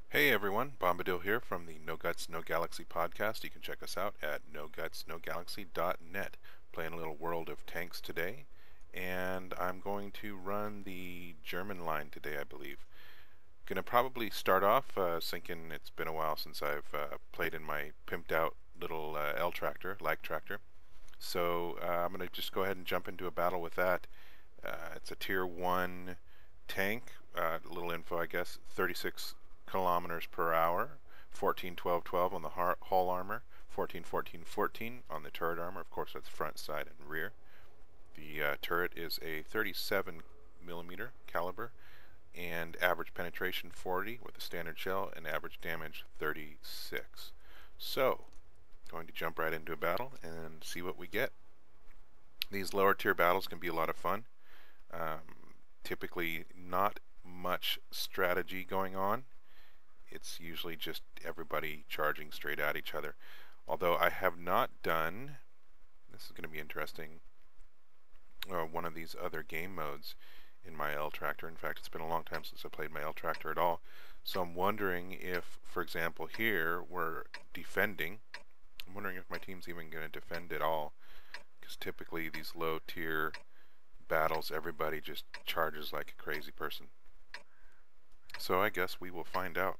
Hey everyone, Bombadil here from the No Guts, No Galaxy podcast. You can check us out at nogutsnogalaxy.net. Playing a little World of Tanks today, and I'm going to run the German line today, I believe. Gonna probably start off thinking it's been a while since I've played in my pimped out little L-tractor, Leichttraktor. So I'm gonna just go ahead and jump into a battle with that. It's a tier 1 tank, a little info I guess, 36 kilometers per hour, 14 12 12 on the hull armor, 14 14 14 on the turret armor. Of course, that's front, side, and rear. The turret is a 37 millimeter caliber, and average penetration 40 with a standard shell, and average damage 36. So, going to jump right into a battle and see what we get. These lower tier battles can be a lot of fun. Typically, not much strategy going on. It's usually just everybody charging straight at each other. Although I have not done, this is going to be interesting, one of these other game modes in my L-tractor. In fact, it's been a long time since I played my L-tractor at all. So I'm wondering if, for example, here we're defending. I'm wondering if my team's even going to defend at all. Because typically these low tier battles, everybody just charges like a crazy person. So I guess we will find out.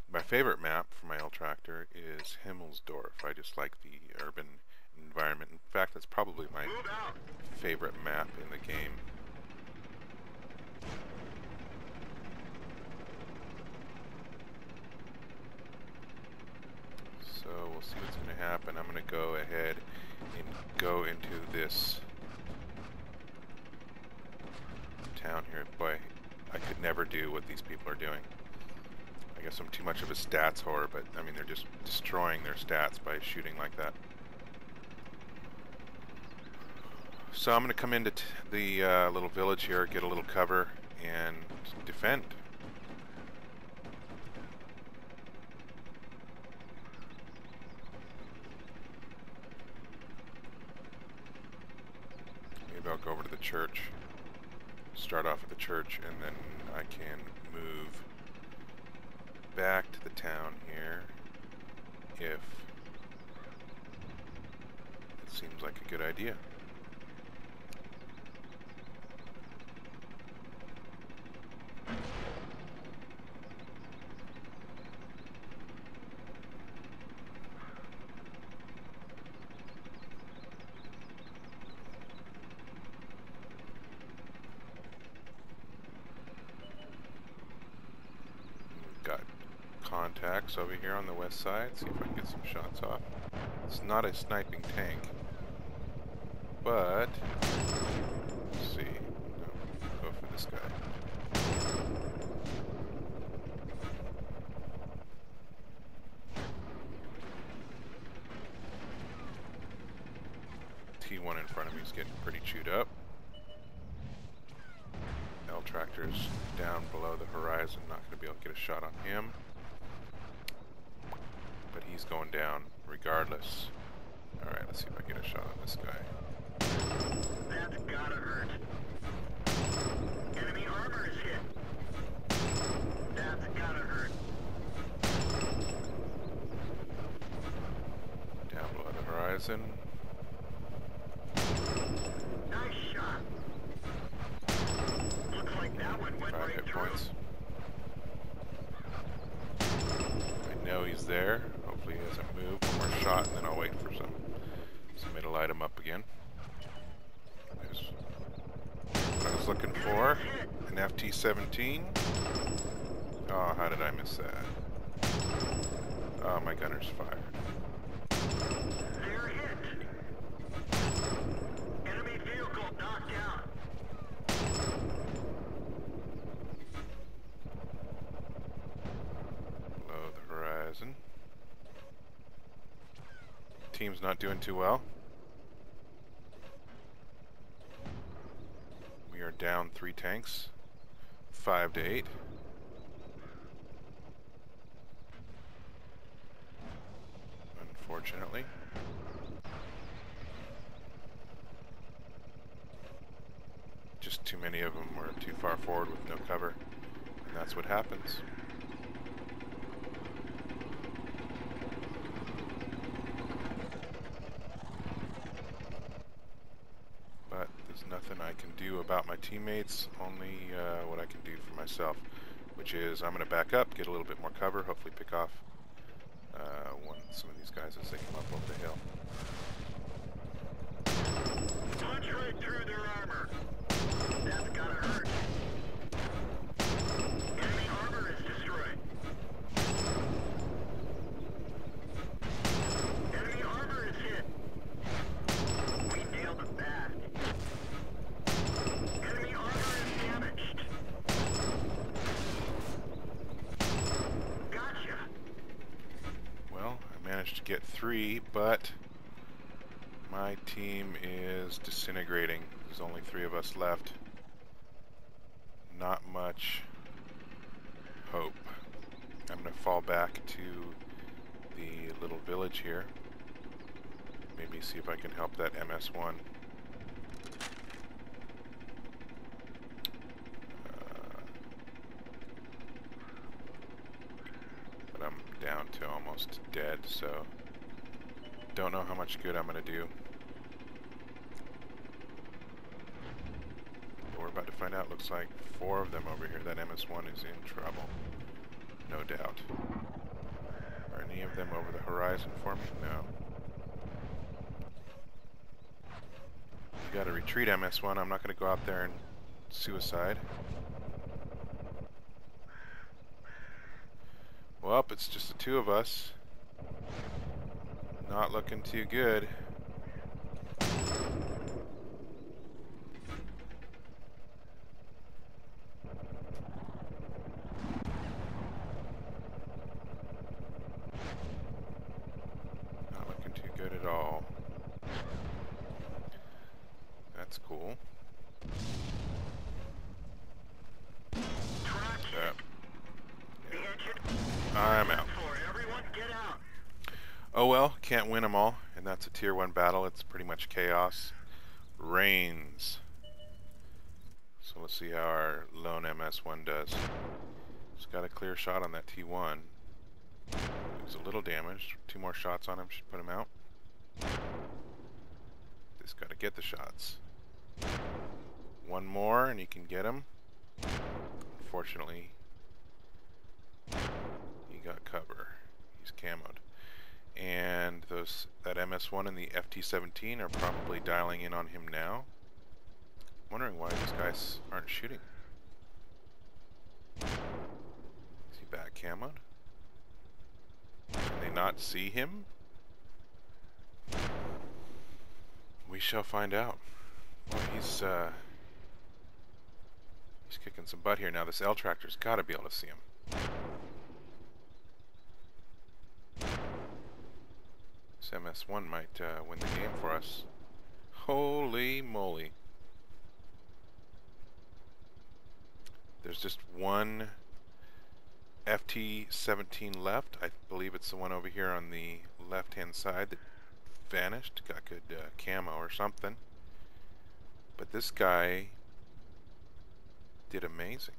My favorite map for my L-tractor is Himmelsdorf. I just like the urban environment. In fact, that's probably my favorite map in the game. So we'll see what's going to happen. I'm going to go ahead and go into this town here. Boy, I could never do what these people are doing. I guess I'm too much of a stats whore, but I mean, they're just destroying their stats by shooting like that. So I'm going to come into the little village here, get a little cover, and defend. Maybe I'll go over to the church, start off at the church, and then I can move back to the town here if it seems like a good idea. We've got contacts over here on the west side. See if I can get some shots off. It's not a sniping tank, but let's see. No, go for this guy. T1 in front of me is getting pretty chewed up. L-tractor's down below the horizon. Not going to be able to get a shot on him. But he's going down regardless. Alright, let's see if I can get a shot on this guy. That's gotta hurt. Enemy armor is hit. That's gotta hurt. Down below the horizon. Nice shot. Looks like that one went 5 right hit through. points. I know he's there. Hopefully he doesn't move. One more shot, and then I'll wait for somebody to light him up again. There's what I was looking for. An FT-17. Oh, how did I miss that? Oh, my gunner's fired. They're hit. Enemy vehicle knocked out. Below the horizon. Team's not doing too well. We are down 3 tanks, 5 to 8. unfortunately. Just too many of them were too far forward with no cover, and that's what happens. But there's nothing I can do about my teammates, only what I can do for myself, which is I'm going to back up, get a little bit more cover, hopefully pick off some of these guys as they come up over the hill. Punch right through their armor. That's gotta hurt. Enemy armor is destroyed. Enemy armor is hit. We nailed them bad. Enemy armor is damaged. Gotcha. Well, I managed to get 3, but my team is disintegrating. There's only 3 of us left. Not much hope. I'm going to fall back to the little village here. Maybe see if I can help that MS-1. But I'm down to almost dead, so don't know how much good I'm going to do. But we're about to find out. Looks like 4 of them over here. That MS-1 is in trouble. No doubt. Are any of them over the horizon for me? No. You gotta retreat, MS-1. I'm not gonna go out there and suicide. Well, it's just the 2 of us. Not looking too good. Not looking too good at all. That's cool. I'm out. Oh well, can't win them all, and that's a tier 1 battle. It's pretty much chaos reigns. So let's see how our lone MS-1 does. Just got a clear shot on that T1. He was a little damaged. 2 more shots on him should put him out. Just gotta get the shots. 1 more and he can get him. Unfortunately, he got cover. He's camoed. And that MS-1 and the FT-17 are probably dialing in on him now. Wondering why these guys aren't shooting. Is he back camoed? Can they not see him? We shall find out. Well, he's kicking some butt here now. This Leichttraktor's got to be able to see him. This MS-1 might win the game for us. Holy moly. There's just 1 FT-17 left. I believe it's the one over here on the left-hand side that vanished. Got good camo or something. But this guy did amazing.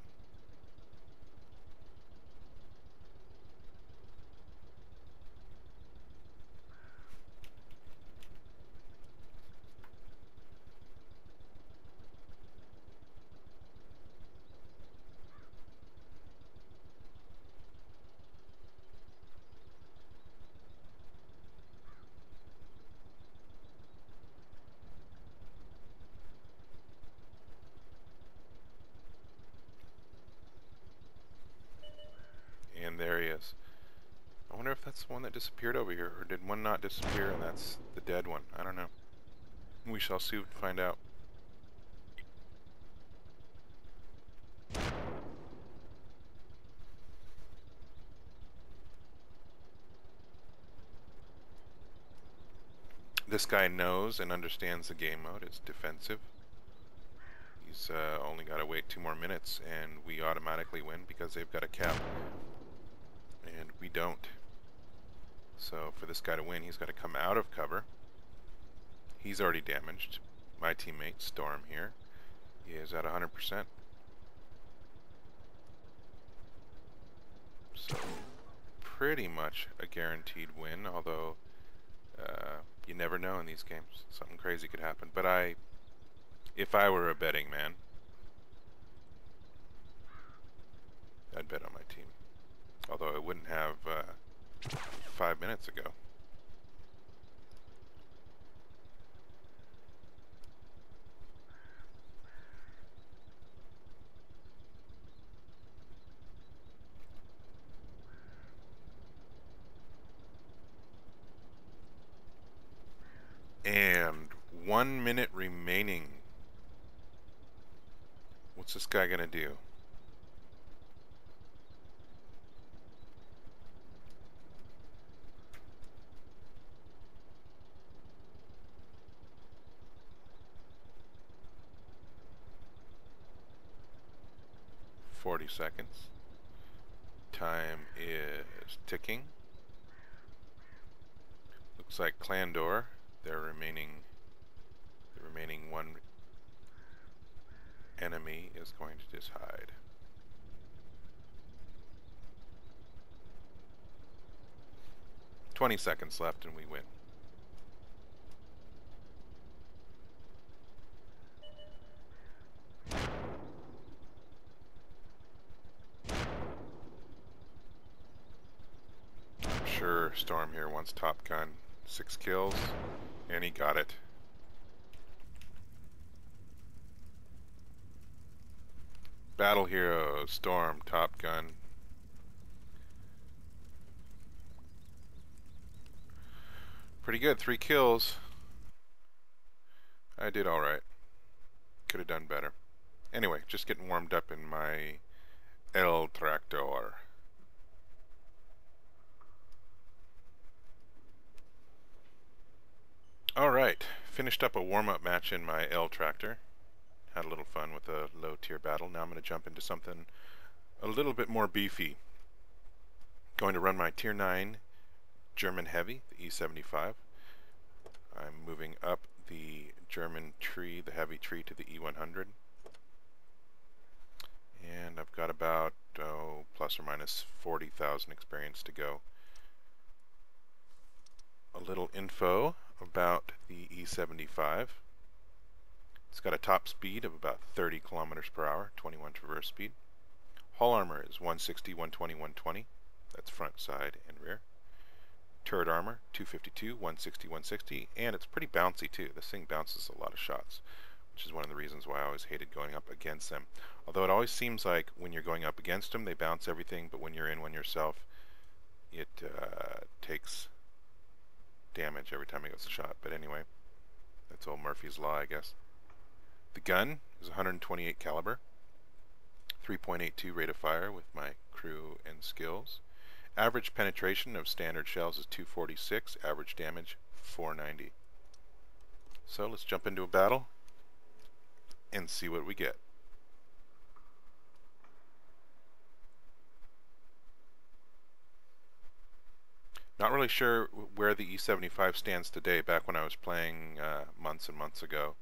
And there he is. I wonder if that's the one that disappeared over here, or did one not disappear and that's the dead one? I don't know. We shall soon find out. This guy knows and understands the game mode. It's defensive. He's only got to wait 2 more minutes and we automatically win because they've got a cap. And we don't. So for this guy to win, he's got to come out of cover. He's already damaged. My teammate, Storm, here, he is at 100%. So pretty much a guaranteed win, although you never know in these games. Something crazy could happen. But if I were a betting man, I'd bet on my team. Although I wouldn't have 5 minutes ago. And 1 minute remaining. What's this guy gonna do? $40. Time is ticking. Looks like Clandor, the remaining one enemy, is going to just hide. $20 left and we win. I'm sure Storm here wants Top Gun. 6 kills, and he got it. Battle Hero, Storm, Top Gun. Pretty good, 3 kills. I did alright. Could have done better. Anyway, just getting warmed up in my Leichttraktor. Alright, finished up a warm-up match in my Leichttraktor. Had a little fun with a low-tier battle. Now I'm going to jump into something a little bit more beefy. Going to run my Tier 9 German Heavy, the E75. I'm moving up the German tree, the heavy tree, to the E100. And I've got about, plus or minus 40,000 experience to go. A little info about the E75. It's got a top speed of about 30 kilometers per hour, 21 traverse speed. Hull armor is 160, 120, 120. That's front, side, and rear. Turret armor, 252, 160, 160. And it's pretty bouncy too. This thing bounces a lot of shots, which is one of the reasons why I always hated going up against them. Although it always seems like when you're going up against them, they bounce everything, but when you're in one yourself, it takes damage every time it gets a shot. But anyway, that's old Murphy's Law, I guess. The gun is 128 caliber, 3.82 rate of fire with my crew and skills. Average penetration of standard shells is 246, average damage 490. So let's jump into a battle and see what we get. Not really sure where the E75 stands today. Back when I was playing months and months ago,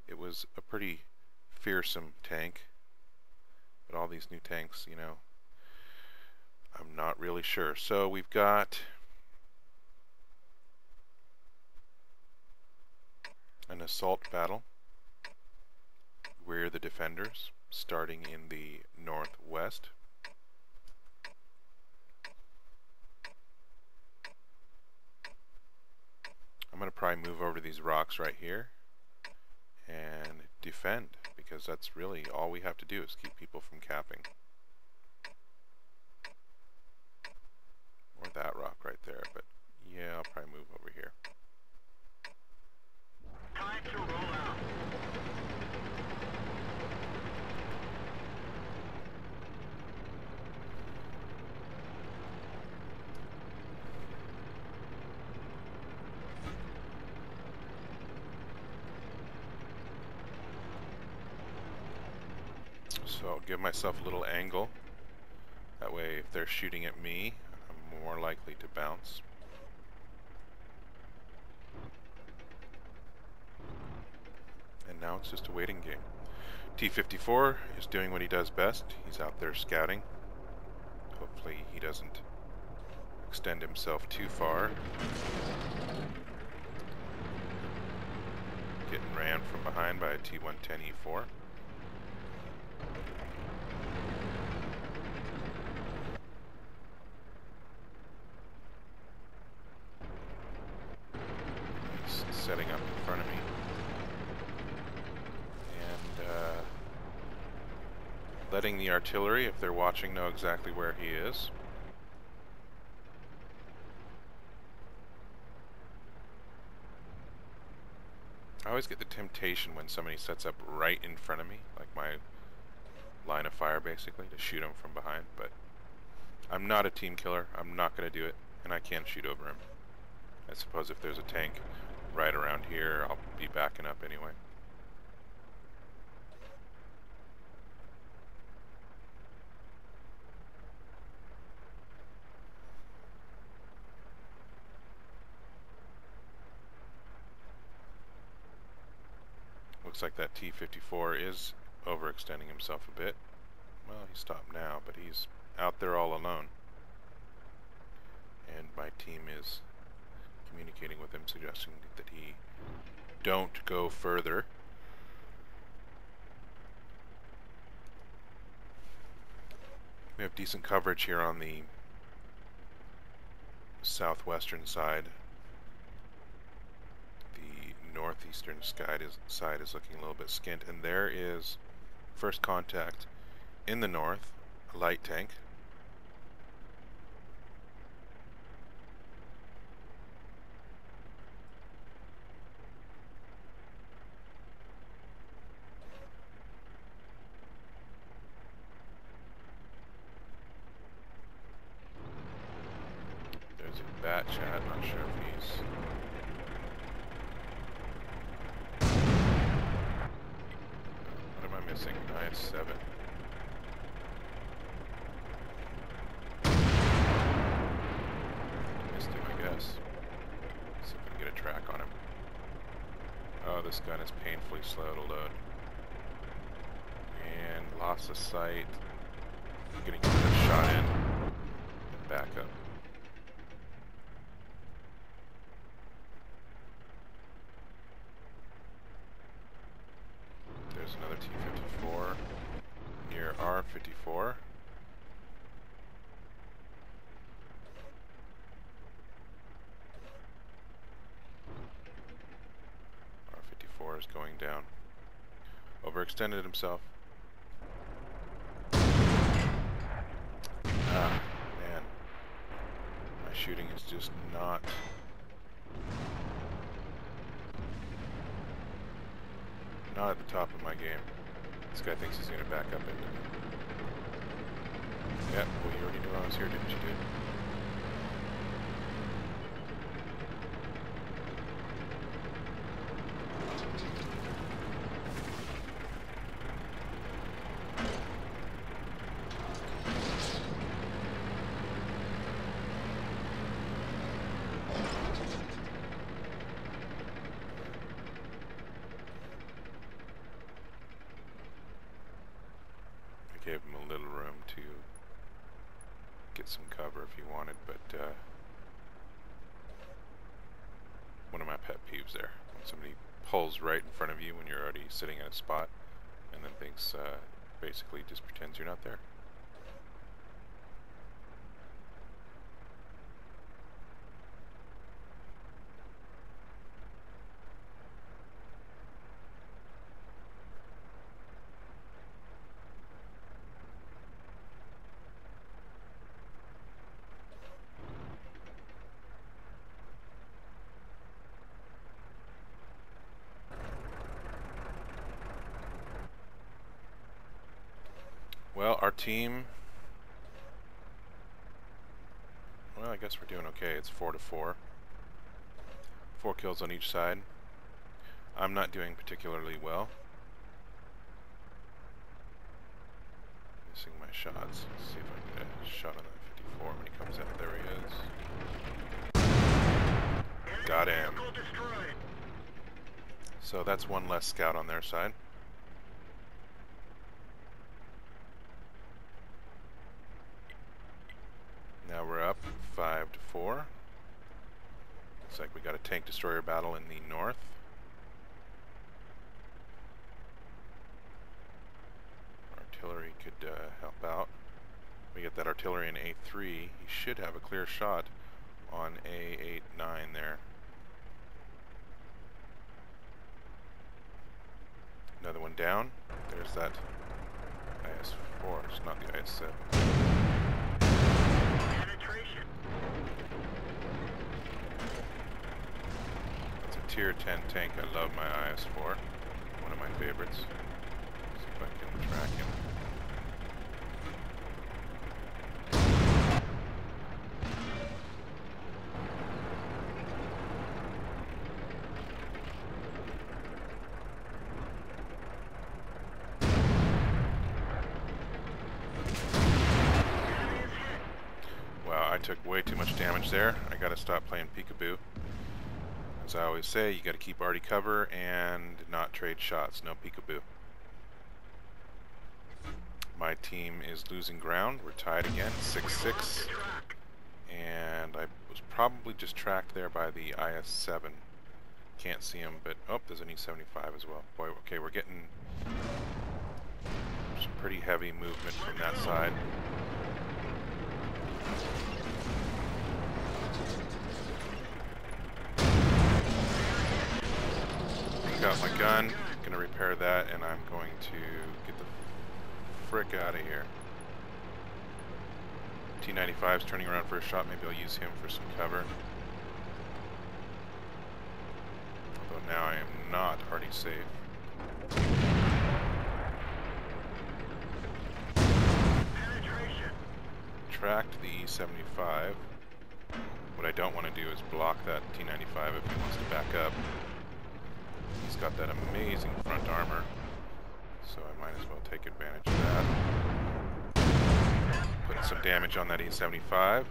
it was a pretty fearsome tank. But all these new tanks, you know, I'm not really sure. So we've got an assault battle. We're the defenders, starting in the northwest. I'm going to probably move over to these rocks right here and defend, because that's really all we have to do is keep people from capping. Or that rock right there, but yeah, I'll probably move over here. Time to roll out. So I'll give myself a little angle. That way if they're shooting at me, I'm more likely to bounce. And now it's just a waiting game. T-54 is doing what he does best. He's out there scouting. Hopefully he doesn't extend himself too far. Getting ran from behind by a T-110E4. He's setting up in front of me. And letting the artillery, if they're watching, know exactly where he is. I always get the temptation when somebody sets up right in front of me, like my line of fire basically, to shoot him from behind, but I'm not a team killer. I'm not going to do it, and I can shoot over him. I suppose if there's a tank right around here, I'll be backing up anyway. Looks like that T-54 is overextending himself a bit. Well, he stopped now, but he's out there all alone. And my team is communicating with him, suggesting that he don't go further. We have decent coverage here on the southwestern side. The northeastern side is looking a little bit skint, and there is first contact in the north, a light tank. There's a bat chat, not sure if he's... What am I missing? I have 7. Missed him, I guess. See if I can get a track on him. Oh, this gun is painfully slow to load. And lost of sight. I'm getting a shot in. And back up. There's another T-54 near R-54. R-54 is going down. Overextended himself. Ah, man. My shooting is just not... not at the top of my game. This guy thinks he's going to back up into me. Yeah, well, you already knew I was here, didn't you, dude? Gave him a little room to get some cover if he wanted, but one of my pet peeves there, when somebody pulls right in front of you when you're already sitting in a spot and then thinks, basically just pretends you're not there. Well, our team, well, I guess we're doing okay. It's 4-4. 4 kills on each side. I'm not doing particularly well. Missing my shots. Let's see if I can get a shot on that 54 when he comes out. There he is. Got him. So that's one less scout on their side. Now we're up 5-4. Looks like we got a tank destroyer battle in the north. Artillery could help out. We get that artillery in A3. He should have a clear shot on A8-9 there. Another one down. There's that IS-4. It's not the IS-7. Penetration. That's a tier 10 tank. I love my IS-4. One of my favorites. See if I can track him. Wow, I took way too much damage there. I gotta stop playing peekaboo. As I always say, you gotta keep arty cover and not trade shots. No peekaboo. My team is losing ground. We're tied again, 6-6. And I was probably just tracked there by the IS-7. Can't see him, but oh, there's an E-75 as well. Boy, okay, we're getting some pretty heavy movement from that side. Got my gun, gonna repair that, and I'm going to get the frick out of here. T-95's turning around for a shot. Maybe I'll use him for some cover. Although now I am not already safe. Penetration. Tracked the E-75. What I don't want to do is block that T-95 if he wants to back up. He's got that amazing front armor, so I might as well take advantage of that. Putting some damage on that E-75.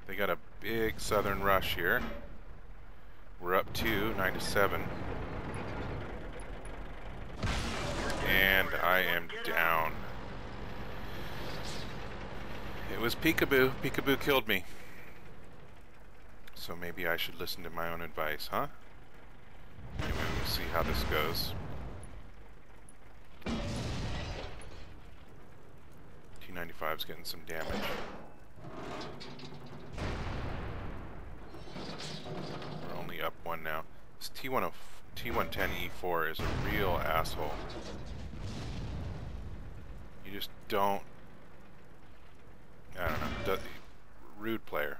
They got a big southern rush here. We're up to 9-7. And I am down. It was peekaboo. Peekaboo killed me. So maybe I should listen to my own advice, huh? Anyway, we'll see how this goes. T-95's getting some damage. We're only up one now. This T-110E4 is a real asshole. You just don't... I don't know. Rude player.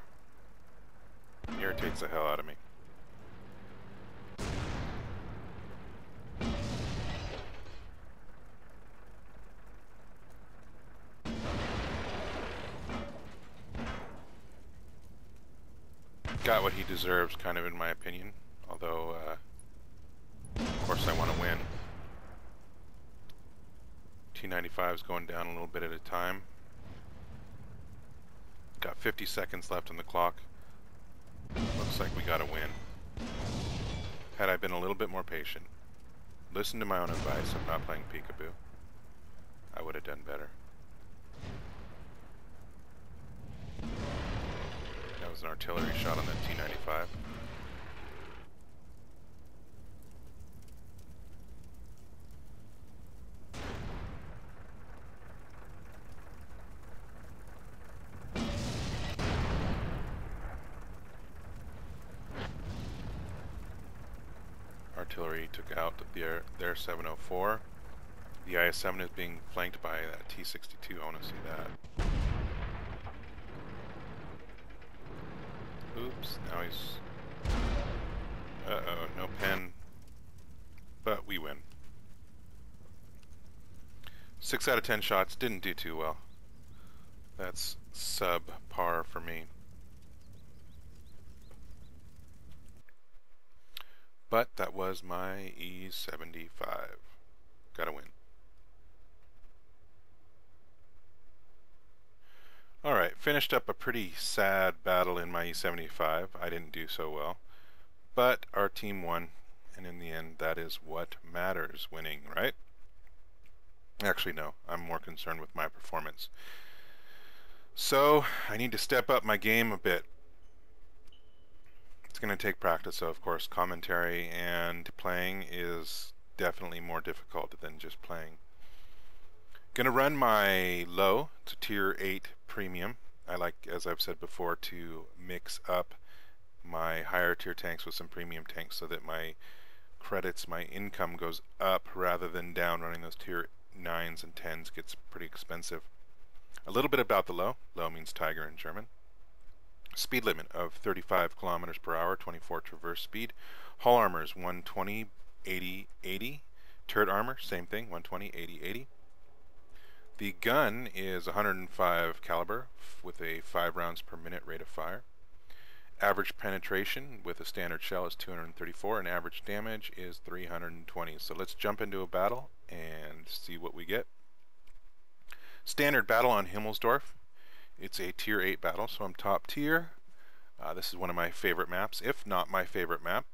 Irritates the hell out of me. Got what he deserves, kind of, in my opinion. Although, of course, I want to win. T-95's going down a little bit at a time. Got 50 seconds left on the clock. Looks like we got to win. Had I been a little bit more patient, listened to my own advice of not playing peekaboo, I would have done better. That was an artillery shot on that T-95. Artillery took out their 704. The IS-7 is being flanked by that T-62. I want to see that. Oops, now he's... Uh-oh, no pen. But we win. 6 out of 10 shots, didn't do too well. That's sub-par for me. But that was my E-75. Gotta win. Finished up a pretty sad battle in my E75. I didn't do so well, but our team won, and in the end, that is what matters, winning, right? Actually, no, I'm more concerned with my performance. So, I need to step up my game a bit. It's going to take practice, so of course, commentary and playing is definitely more difficult than just playing. Going to run my Lowe. It's a Tier 8 Premium. I like, as I've said before, to mix up my higher tier tanks with some premium tanks so that my credits, my income goes up rather than down. Running those Tier 9s and 10s gets pretty expensive. A little bit about the Lowe. Lowe means tiger in German. Speed limit of 35 kilometers per hour, 24 traverse speed. Hull armor is 120, 80, 80. Turret armor, same thing, 120, 80, 80. The gun is 105 caliber with a 5 rounds per minute rate of fire. Average penetration with a standard shell is 234 and average damage is 320. So let's jump into a battle and see what we get. Standard battle on Himmelsdorf. It's a Tier 8 battle, so I'm top tier. This is one of my favorite maps, if not my favorite map.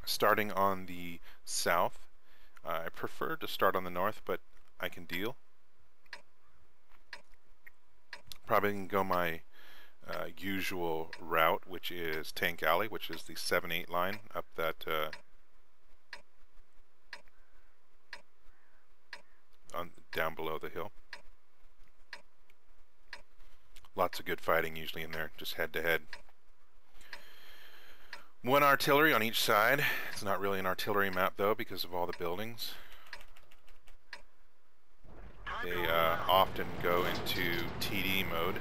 Starting on the south. I prefer to start on the north, but I can deal. Probably can go my usual route, which is Tank Alley, which is the 7-8 line up that down below the hill. Lots of good fighting usually in there, just head to head. One artillery on each side. It's not really an artillery map though because of all the buildings. They often go into TD mode.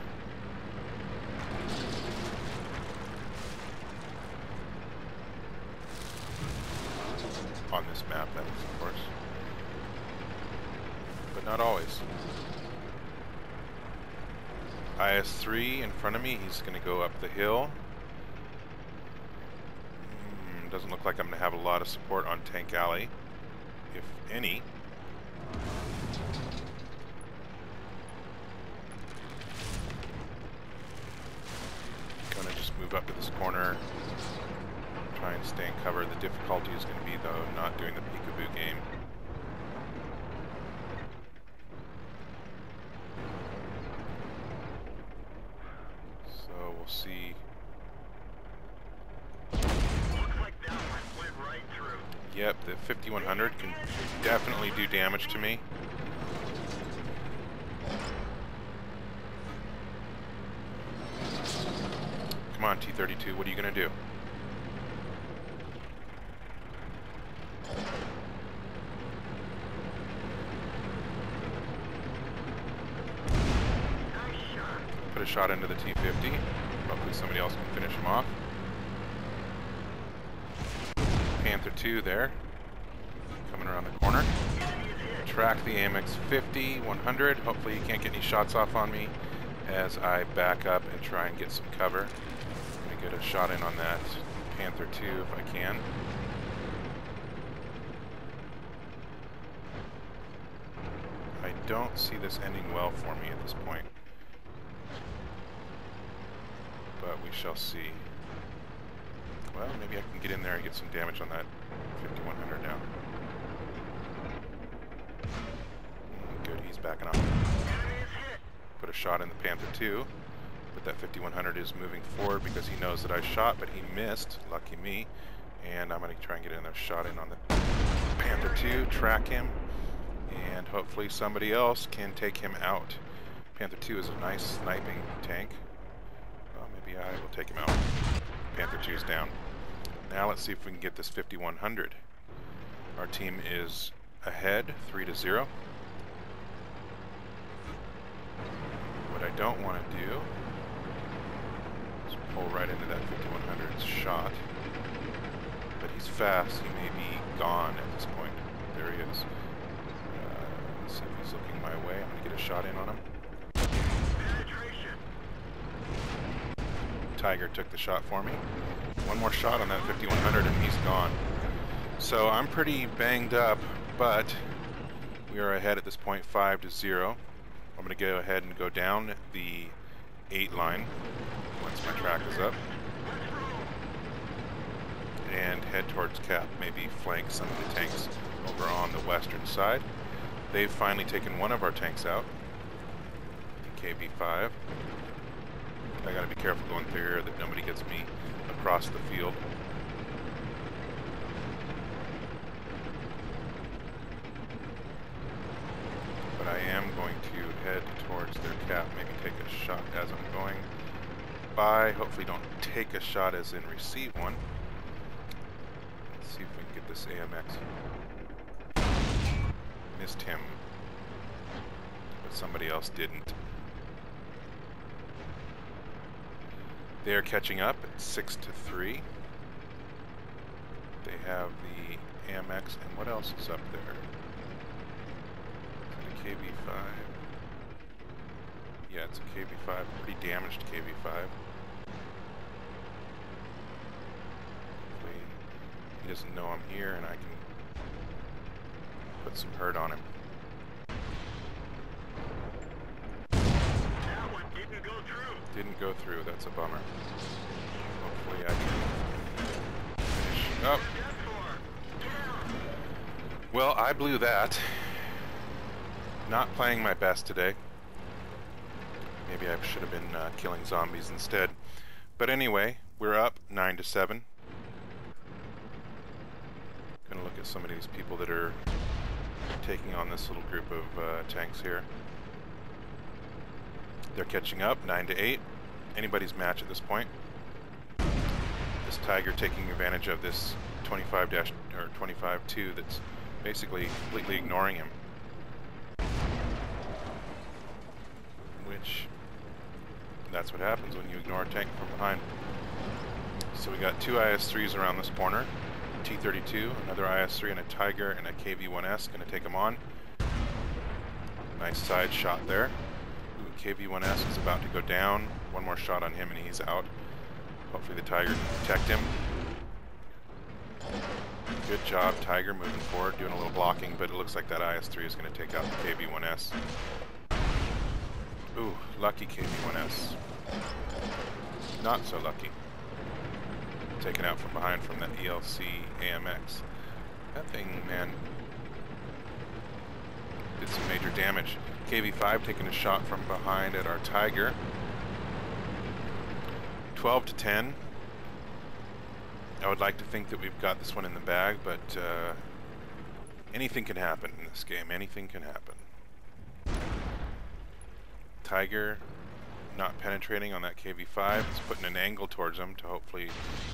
On this map, that is, of course. But not always. IS-3 in front of me, he's going to go up the hill. Doesn't look like I'm going to have a lot of support on Tank Alley, if any. Going to just move up to this corner, try and stay in cover. The difficulty is going to be, though, not doing the peekaboo game. We'll see. Looks like that one went right through. Yep, the 5100 can definitely do damage to me. Come on, T-32, what are you going to do? Put a shot into the T-50. Hopefully somebody else can finish him off. Panther 2 there. Coming around the corner. Track the AMX-50, 100. Hopefully he can't get any shots off on me as I back up and try and get some cover. I'm going to get a shot in on that Panther 2 if I can. I don't see this ending well for me at this point. But we shall see. Well, maybe I can get in there and get some damage on that 5100 now. Good, he's backing up. Put a shot in the Panther 2. But that 5100 is moving forward because he knows that I shot, but he missed. Lucky me. And I'm going to try and get another shot in on the Panther 2, track him, and hopefully somebody else can take him out. Panther 2 is a nice sniping tank. Well, maybe I will take him out. Panther 2 is down. Now let's see if we can get this 5100. Our team is ahead, 3-0. What I don't want to do is pull right into that 5100's shot. But he's fast, he may be gone at this point. There he is. Let's see if he's looking my way. I'm going to get a shot in on him. Tiger took the shot for me. One more shot on that 5100 and he's gone. So I'm pretty banged up, but we are ahead at this point, 5-0. I'm going to go ahead and go down the 8 line once my track is up and head towards Cap, maybe flank some of the tanks over on the western side. They've finally taken one of our tanks out, the KV-5. I gotta be careful going through here that nobody gets me across the field. But I am going to head towards their Cap, maybe take a shot as I'm going by. Hopefully don't take a shot as in receive one. Let's see if we can get this AMX. Missed him, but somebody else didn't. They are catching up at 6-3. They have the AMX, and what else is up there? Is it a KV-5? Yeah, it's a KV-5, pretty damaged KV-5. Hopefully he doesn't know I'm here and I can put some hurt on him. That one didn't go through. Didn't go through, that's a bummer. Hopefully I can finish up. Well, I blew that. Not playing my best today. Maybe I should have been killing zombies instead. But anyway, we're up 9-7. Gonna look at some of these people that are taking on this little group of tanks here. They're catching up 9-8. Anybody's match at this point. This Tiger taking advantage of this 25-2 that's basically completely ignoring him. Which, that's what happens when you ignore a tank from behind. So we got 2 IS-3s around this corner. T-32, another IS-3 and a Tiger and a KV-1S gonna take him on. Nice side shot there. Ooh, KV-1S is about to go down. One more shot on him and he's out. Hopefully the Tiger can protect him. Good job, Tiger, moving forward, doing a little blocking, but it looks like that IS-3 is going to take out the KV-1S. Ooh, lucky KV-1S. Not so lucky. Taken out from behind from that ELC AMX. That thing, man, did some major damage. KV-5 taking a shot from behind at our Tiger. 12-10. I would like to think that we've got this one in the bag, but anything can happen in this game. Anything can happen. Tiger not penetrating on that KV-5. He's putting an angle towards him to hopefully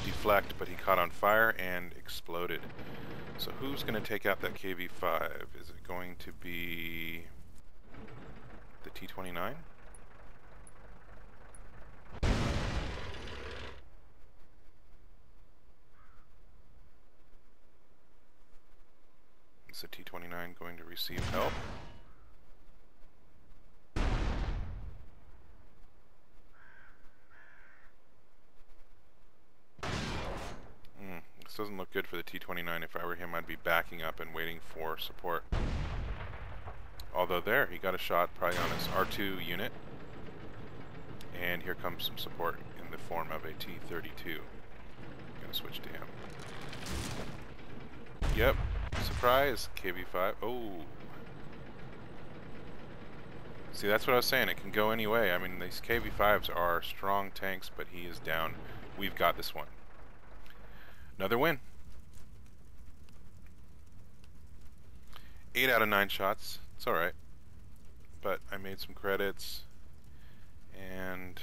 deflect, but he caught on fire and exploded. So who's going to take out that KV-5? Is it going to be the T-29? Is the T-29 going to receive help? This doesn't look good for the T-29. If I were him, I'd be backing up and waiting for support. Although there, he got a shot probably on his R2 unit. And here comes some support in the form of a T-32. Gonna switch to him. Yep. Surprise, KV-5. Oh. See, that's what I was saying. It can go any way. I mean, these KV-5s are strong tanks, but he is down. We've got this one. Another win. 8 out of 9 shots. It's alright. But I made some credits. And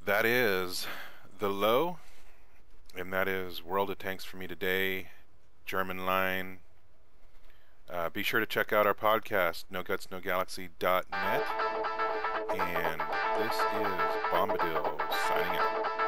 that is the Lowe. And that is World of Tanks for me today. German line. Be sure to check out our podcast, nogutsnogalaxy.net. And this is Bombadil signing out.